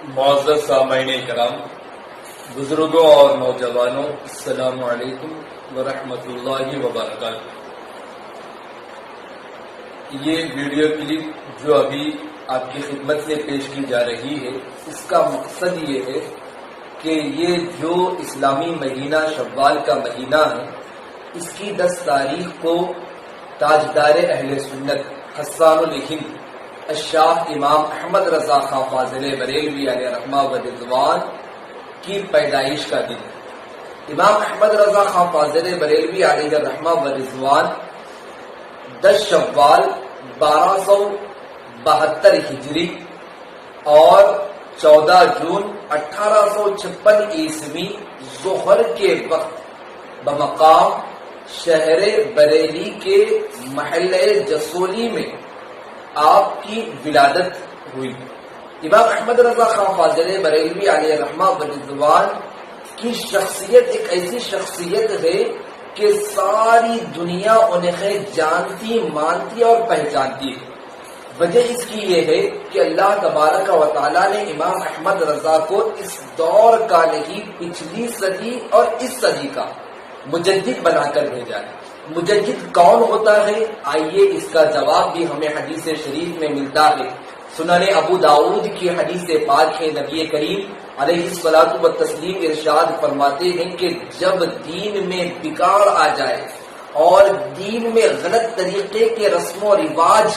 معزز سامعین کرام، بزرگوں اور نوجوانوں، السلام علیکم ورحمۃ اللہ وبرکاتہ۔ یہ ویڈیو کلپ جو ابھی آپ کی خدمت سے پیش کی جا رہی ہے، اس کا مقصد یہ ہے کہ یہ جو اسلامی مہینہ شوال کا مہینہ ہے، اس کی 10 تاریخ کو تاجدار اہل سنت حسان الہند الشاہ امام احمد رضا خان فاضل بریلوی علیہ رحمہ و رضوان کی پیدائش کا دن۔ امام احمد رضا خان فاضل بریلوی علیہ رحمہ و رضوان 10 شوال 1272 ہجری اور 14 جون 1856 عیسوی ظہر کے وقت بمقام شہر بریلی کے محلہ جسولی میں آپ کی ولادت ہوئی۔ امام احمد رضا خان فاضل بریلوی علیہ رحمہ و رضوان کی شخصیت ایک ایسی شخصیت ہے کہ ساری دنیا انہیں جانتی، مانتی اور پہچانتی ہے۔ وجہ اس کی یہ ہے کہ اللہ تبارک و تعالیٰ نے امام احمد رضا کو اس دور کا نہیں، پچھلی صدی اور اس صدی کا مجدد بنا کر بھیجا ہے۔ مجدد کون ہوتا ہے؟ آئیے اس کا جواب بھی ہمیں حدیث شریف میں ملتا ہے۔ سنن ابو داؤد کی حدیث پاک ہے، نبی کریم علیہ الصلوۃ والتسلیم ارشاد فرماتے ہیں کہ جب دین میں بگاڑ آ جائے اور دین میں غلط طریقے کے رسم و رواج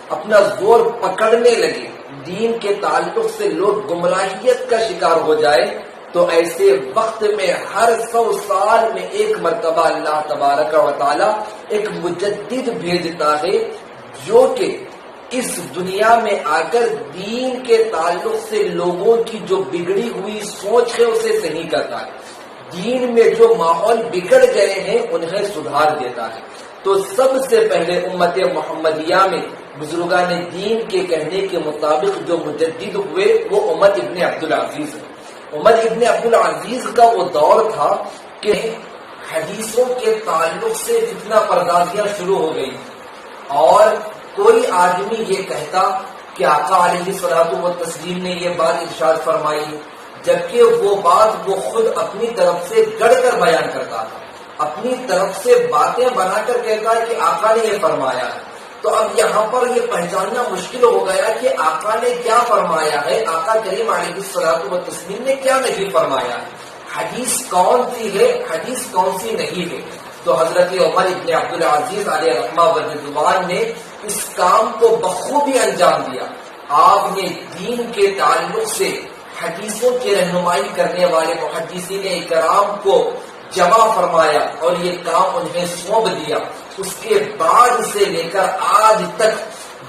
اپنا زور پکڑنے لگے، دین کے تعلق سے لوگ گمراہیت کا شکار ہو جائے، تو ایسے وقت میں ہر 100 سال میں ایک مرتبہ اللہ تبارک و تعالی ایک مجدد بھیجتا ہے جو کہ اس دنیا میں آ کر دین کے تعلق سے لوگوں کی جو بگڑی ہوئی سوچ ہے اسے صحیح کرتا ہے، دین میں جو ماحول بگڑ گئے ہیں انہیں سدھار دیتا ہے۔ تو سب سے پہلے امت محمدیہ میں بزرگان دین کے کہنے کے مطابق جو مجدد ہوئے وہ عمر ابن عبدالعزیز ہے۔ عمر ابن عبدالعزیز کا وہ دور تھا کہ حدیثوں کے تعلق سے فتنہ پردازیاں شروع ہو گئی اور کوئی آدمی یہ کہتا کہ آقا علیہ الصلوۃ والتسلیم نے یہ بات ارشاد فرمائی، جبکہ وہ بات وہ خود اپنی طرف سے گڑھ کر بیان کرتا تھا، اپنی طرف سے باتیں بنا کر کہتا ہے کہ آقا نے یہ فرمایا ہے۔ تو اب یہاں پر یہ پہچاننا مشکل ہو گیا کہ آقا نے کیا فرمایا ہے، آقا کریم علیہ الصلوۃ والتسلیم نے کیا نہیں فرمایا ہے، حدیث کون سی ہے، حدیث کون سی نہیں ہے۔ تو حضرت عمر ابن عبدالعزیز علیہ رحمہ و رضوان نے اس کام کو بخوبی انجام دیا۔ آپ نے دین کے تعلق سے حدیثوں کی رہنمائی کرنے والے محدثین اکرام کو جمع فرمایا اور یہ کام انہیں سونپ دیا۔ اس کے بعد سے لے کر آج تک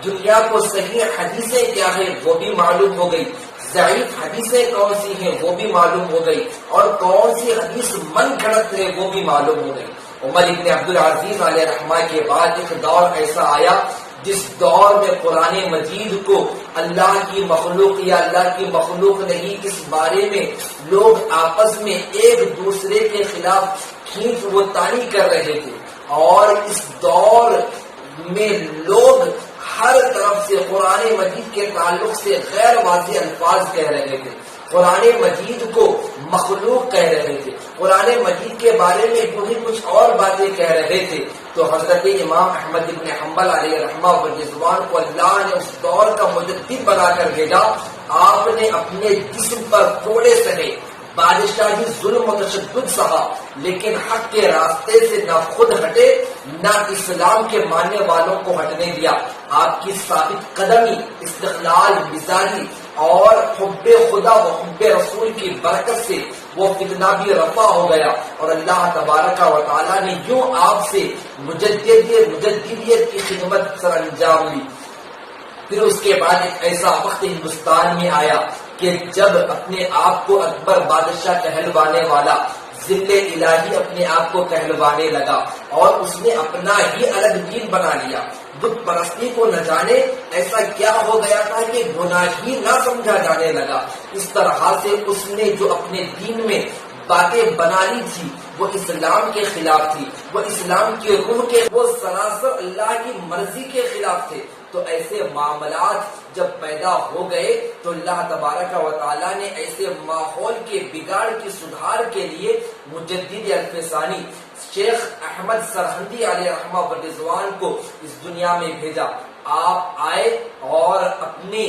دنیا کو صحیح حدیثیں کیا ہے وہ بھی معلوم ہو گئی، ضعیف حدیثیں کون سی ہیں وہ بھی معلوم ہو گئی، اور کون سی حدیث من گھڑت ہے وہ بھی معلوم ہو گئی۔ عمر ابن عبدالعزیز علیہ رحمہ کے بعد ایک دور ایسا آیا جس دور میں قرآن مجید کو اللہ کی مخلوق یا اللہ کی مخلوق نہیں، اس بارے میں لوگ آپس میں ایک دوسرے کے خلاف کھینچ و تانی کر رہے تھے، اور اس دور میں لوگ ہر طرف سے قرآن مجید کے تعلق سے غیر واضح الفاظ کہہ رہے تھے، قرآن مجید کو مخلوق کہہ رہے تھے، قرآن مجید کے بارے میں کچھ اور باتیں کہہ رہے تھے۔ تو حضرت امام احمد ابن حنبل علیہ رحمہ و رضوان کو اللہ نے اس دور کا مجدد بنا کر بھیجا۔ آپ نے اپنے جسم پر کوڑے سہے، بادشاہی ظلم و تشدد سہا، لیکن حق کے راستے سے نہ خود ہٹے نہ اسلام کے ماننے والوں کو ہٹنے دیا۔ آپ کی ثابت قدمی، استقلال مزاجی اور حب خدا و حب رسول کی برکت سے وہ فتنہ بھی رفع ہو گیا، اور اللہ تبارک و تعالیٰ نے یوں آپ سے مجددیت کی خدمت سر انجام لی۔ پھر اس کے بعد ایک ایسا وقت ہندوستان میں آیا کہ جب اپنے آپ کو اکبر بادشاہ کہلوانے والا ذل الہی اپنے آپ کو کہلوانے لگا اور اس نے اپنا ہی الگ دین بنا لیا۔ بت پرستی کو نہ جانے ایسا کیا ہو گیا تھا کہ گناہ ہی نہ سمجھا جانے لگا۔ اس طرح سے اس نے جو اپنے دین میں باتیں بنا لی تھی وہ اسلام کے خلاف تھی، وہ اسلام کی روح کے، وہ سراسر اللہ کی مرضی کے خلاف تھے۔ تو ایسے معاملات جب پیدا ہو گئے تو اللہ تبارک و تعالیٰ نے ایسے ماحول کے بگاڑ کی سدھار کے لیے مجدد الفسانی شیخ احمد سرہندی علیہ رحمہ و رضوان کو اس دنیا میں بھیجا. آپ آئے اور اپنی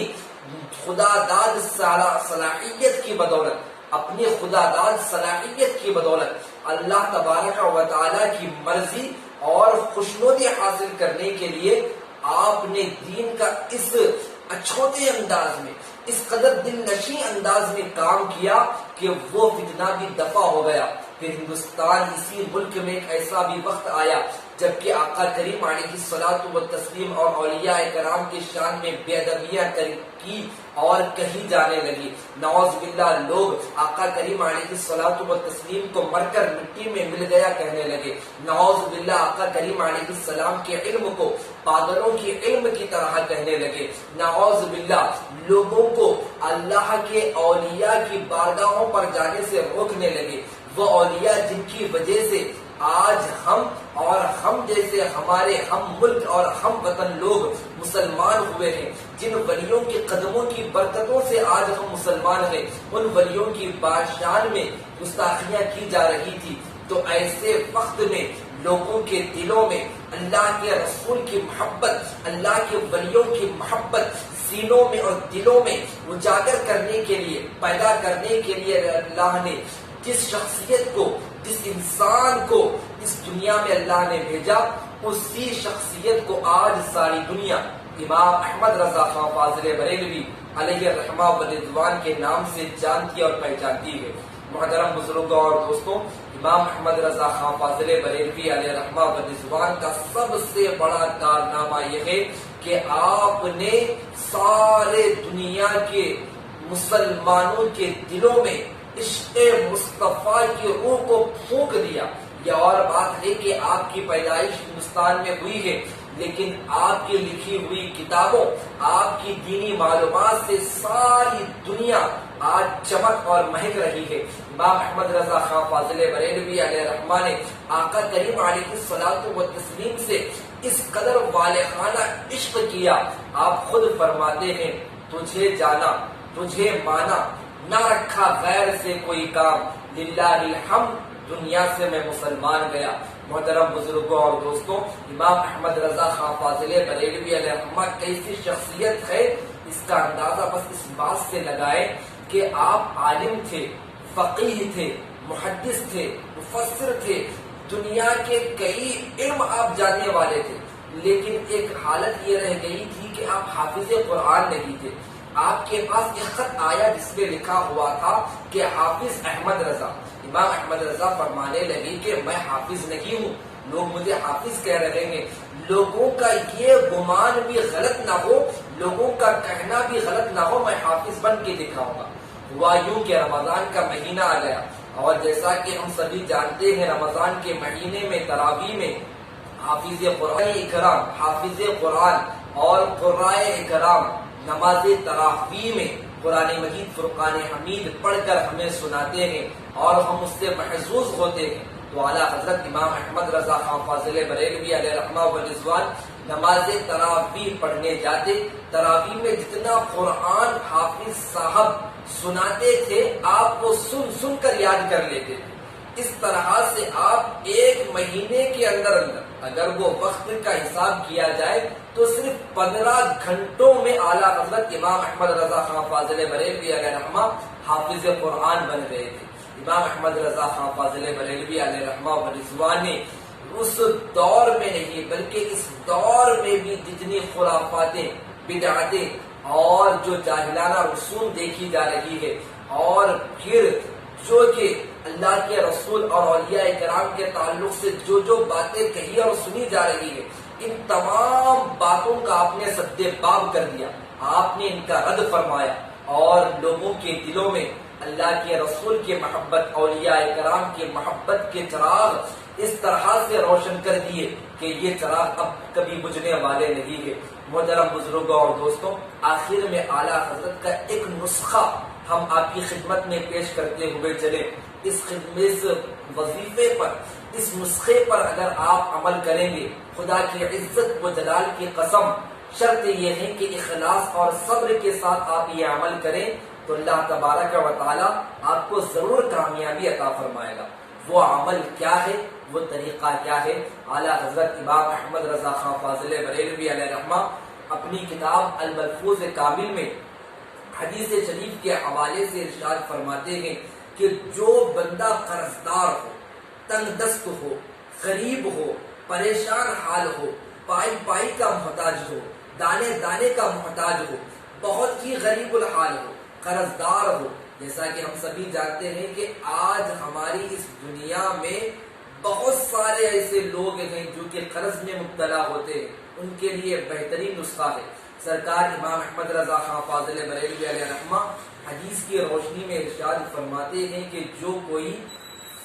خدا داد صلاحیت کی بدولت اپنی خدا داد صلاحیت کی بدولت اللہ تبارک و تعالیٰ کی مرضی اور خوشنودی حاصل کرنے کے لیے آپ نے دین کا اس اچھوتے انداز میں اس قدر دل نشیں انداز میں کام کیا کہ وہ فتنہ بھی دفع ہو گیا. پھر ہندوستان اسی ملک میں ایک ایسا بھی وقت آیا جبکہ آقا کریم علیہ الصلوۃ والتسلیم اور اولیاء کرام کی شان میں بے ادبیاں کی اور کہی جانے لگی. نعوذ باللہ لوگ آقا کریم علیہ الصلوۃ والتسلیم کو مر کر مٹی میں مل گیا کہنے لگے. نعوذ باللہ آقا کریم علیہ السلام کے علم کو پاگلوں کے علم کی طرح کہنے لگے. نعوذ باللہ لوگوں کو اللہ کے اولیاء کی بارگاہوں پر جانے سے روکنے لگے. وہ اولیاء جن کی وجہ سے آج ہم اور ہم جیسے ہمارے ہم ملک اور ہم وطن لوگ مسلمان ہوئے ہیں، جن ولیوں کے قدموں کی برکتوں سے آج ہم مسلمان ہیں، ان ولیوں کی بادشاہ میں گستاخیاں کی جا رہی تھی. تو ایسے وقت میں لوگوں کے دلوں میں اللہ کے رسول کی محبت، اللہ کے ولیوں کی محبت سینوں میں اور دلوں میں اجاگر کرنے کے لیے، پیدا کرنے کے لیے اللہ نے جس شخصیت کو، جس انسان کو اس دنیا میں اللہ نے بھیجا، اسی شخصیت کو آج ساری دنیا امام احمد رضا خان فاضل بریلوی علیہ رحمہ و رضوان کے نام سے جانتی اور پہچانتی ہے. محترم بزرگوں اور دوستوں، امام احمد رضا خان فاضل بریلوی علیہ رحمہ و رضوان کا سب سے بڑا کارنامہ یہ ہے کہ آپ نے سارے دنیا کے مسلمانوں کے دلوں میں عشق مصطفیٰ کی روح کو پھونک دیا. یہ اور بات ہے کہ آپ کی پیدائش ہندوستان میں ہوئی ہے، لیکن آپ کی لکھی ہوئی کتابوں، آپ کی دینی معلومات سے ساری دنیا آج چمک اور مہک رہی ہے. امام احمد رضا خان فاضل بریلوی علیہ رحمہ نے آقا کریم علیہ الصلوۃ والتسلیم سے اس قدر والہانہ عشق کیا. آپ خود فرماتے ہیں، تجھے جانا، تجھے مانا، نہ رکھا غیر سے کوئی کام، للہ الحمد دنیا سے میں مسلمان گیا. محترم بزرگوں اور دوستوں، امام احمد رضا خان فاضل بریلوی علیہ رحمہ کیسی شخصیت ہے، اس کا اندازہ بس اس بات سے لگائیں کہ آپ عالم تھے، فقیہ تھے، محدث تھے، مفسر تھے، دنیا کے کئی علم آپ جاننے والے تھے، لیکن ایک حالت یہ رہ گئی تھی کہ آپ حافظ قرآن نہیں تھے. آپ کے پاس ایک خط آیا جس میں لکھا ہوا تھا کہ حافظ احمد رضا. امام احمد رضا فرمانے لگے کہ میں حافظ نہیں ہوں، لوگ مجھے حافظ کہہ رہے ہیں. لوگوں کا یہ گمان بھی غلط نہ ہو، لوگوں کا کہنا بھی غلط نہ ہو، میں حافظ بن کے دکھاؤں گا. ہوا یوں کہ رمضان کا مہینہ آ گیا، اور جیسا کہ ہم سبھی جانتے ہیں رمضان کے مہینے میں تراویح میں حافظ قرآن اکرام، حافظ قرآن اور قرائے اکرام نماز تراویح میں قرآن مجید فرقان حمید پڑھ کر ہمیں سناتے ہیں اور ہم اس سے محظوظ ہوتے ہیں. تو اعلیٰ حضرت امام احمد رضا خان فاضل بریلوی علیہ رحمہ و رضوان نماز تراویح پڑھنے جاتے. تراویح میں جتنا قرآن حافظ صاحب سناتے تھے آپ کو سن سن کر یاد کر لیتے تھے. اس طرح سے آپ ایک مہینے کے اندر اگر وہ وقت کا حساب کیا جائے تو صرف 15 گھنٹوں میں اعلیٰ حضرت امام احمد رضا خان فاضل بریلوی علیہ رحمہ حافظ قرآن بن گئے تھے. امام احمد رضا خان فاضل بریلوی علیہ رحمہ و رضوان نے اس دور میں نہیں بلکہ اس دور میں بھی جتنی خرافاتیں، بدعتیں اور جو جاہلانہ رسوم دیکھی جا رہی ہے، اور پھر جو کہ اللہ کے رسول اور اولیاء کرام کے تعلق سے جو جو باتیں کہی اور سنی جا رہی ہے، ان تمام باتوں کا آپ نے سد باب کر دیا. آپ نے ان کا رد فرمایا اور لوگوں کے دلوں میں اللہ کے رسول کی محبت، اولیاء کرام کی محبت کے چراغ اس طرح سے روشن کر دیے کہ یہ چراغ اب کبھی بجھنے والے نہیں ہے. محترم بزرگوں اور دوستوں، آخر میں اعلیٰ حضرت کا ایک نسخہ ہم آپ کی خدمت میں پیش کرتے ہوئے چلے. اس وظیفے پر، اس نسخے پر اگر آپ عمل کریں گے، خدا کی عزت و جلال کی قسم، شرط یہ ہے کہ اخلاص اور صبر کے ساتھ آپ یہ عمل کریں تو اللہ تبارک و تعالی آپ کو ضرور کامیابی عطا فرمائے گا۔ وہ عمل کیا ہے، وہ طریقہ کیا ہے؟ اعلیٰ حضرت امام احمد رضا خان فاضل بریلوی علیہ رحمہ اپنی کتاب الملفوظ کامل میں حدیث شریف کے حوالے سے ارشاد فرماتے ہیں کہ جو بندہ قرضدار ہو، تنگ دست ہو، غریب ہو، پریشان حال ہو، پائی پائی کا محتاج ہو، دانے دانے کا محتاج ہو، بہت ہی غریب الحال ہو، قرضدار ہو، جیسا کہ ہم سبھی جانتے ہیں کہ آج ہماری اس دنیا میں بہت سارے ایسے لوگ ہیں جو کہ قرض میں مبتلا ہوتے ہیں، ان کے لیے بہترین نسخہ ہے۔ سرکار امام احمد رضا خان فاضل بریلوی علیہ رحمہ حدیث کی روشنی میں ارشاد فرماتے ہیں کہ جو کوئی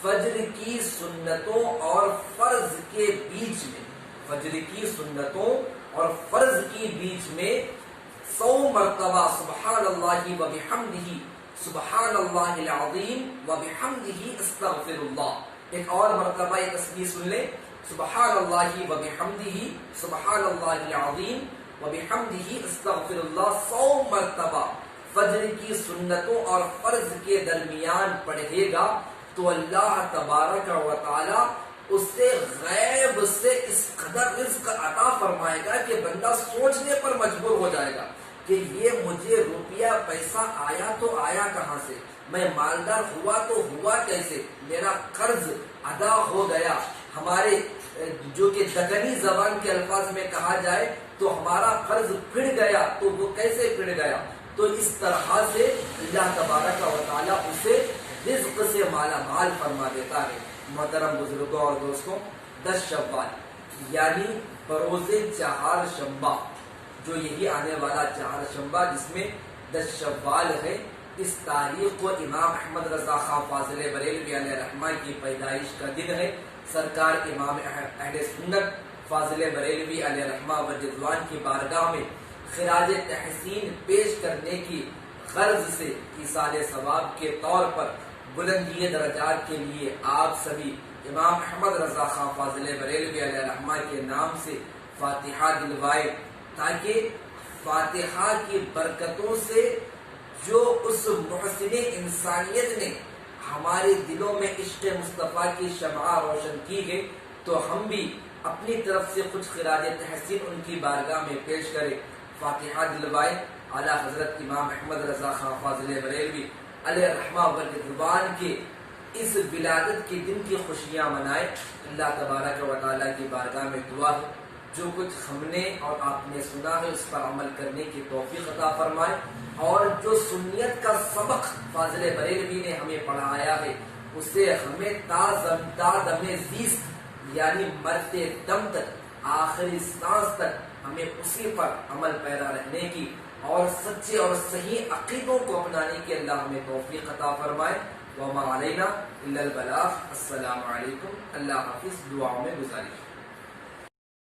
فجر کی سنتوں اور فرض کے بیچ میں، فجر کی سنتوں اور فرض کی بیچ میں 100 مرتبہ سبحان اللہ و بحمدہ، سبحان اللہ العظیم و بحمدہ استغفر اللہ، ایک اور مرتبہ یہ تسبیح سن لیں، سبحان اللہ و بحمدہ، سبحان اللہ العظیم و بحمدہ استغفر اللہ، 100 مرتبہ فجر کی سنتوں اور فرض کے درمیان پڑھے گا تو اللہ تبارک و تعالی اس سے غیب سے اس قدر رزق عطا فرمائے گا کہ بندہ سوچنے پر مجبور ہو جائے گا کہ یہ مجھے روپیہ پیسہ آیا تو آیا کہاں سے، میں مالدار ہوا تو ہوا کیسے، میرا قرض ادا ہو گیا۔ ہمارے جو کہ دکنی زبان کے الفاظ میں کہا جائے تو ہمارا قرض پھڑ گیا، تو وہ کیسے پھڑ گیا؟ تو اس طرح سے اللہ تبارک و تعالیٰ اسے رزق سے مالا مال فرما دیتا ہے۔ محترم بزرگوں اور دوستوں، 10 شوال یعنی بروز چہار شنبہ، جو یہی آنے والا چہار شنبہ جس میں 10 شوال ہے، اس تاریخ کو امام احمد رضا خان فاضل بریلوی علیہ رحمہ کی پیدائش کا دن ہے۔ سرکار امام اہل سنت فاضل بریلوی علیہ رحمہ و رضوان کی بارگاہ میں خراج تحسین پیش کرنے کی غرض سے ایصال ثواب کے طور پر بلندی درجات کے لیے آپ سبھی امام احمد رضا خان فاضل بریلوی علیہ رحمہ کے نام سے فاتحہ دلوائے، تاکہ فاتحہ کی برکتوں سے جو اس محسن انسانیت نے ہمارے دلوں میں عشق مصطفیٰ کی شمع روشن کی ہے، تو ہم بھی اپنی طرف سے کچھ خراج تحسین ان کی بارگاہ میں پیش کریں، فاتحہ دلوائے، اعلیٰ حضرت امام احمد رضا خان فاضل بریلوی علیہ رحمہ و رضوان کے اس ولادت کے دن کی خوشیاں منائے۔ اللہ تبارک و تعالیٰ کی بارگاہ میں دعا ہے جو کچھ ہم نے اور آپ نے سنا ہے اس پر عمل کرنے کی توفیق عطا فرمائے، اور جو سنیت کا سبق فاضل بریلوی نے ہمیں پڑھایا ہے اسے ہمیں تا دم زیست یعنی مرتے دم تک، آخری سانس تک ہمیں اسی پر عمل پیرا رہنے کی اور سچے اور صحیح عقیدوں کو اپنانے کی اللہ ہمیں توفیق عطا فرمائے۔ وما علینا الا البلاغ۔ السلام علیکم، اللہ حافظ، دعاؤں میں گزارش۔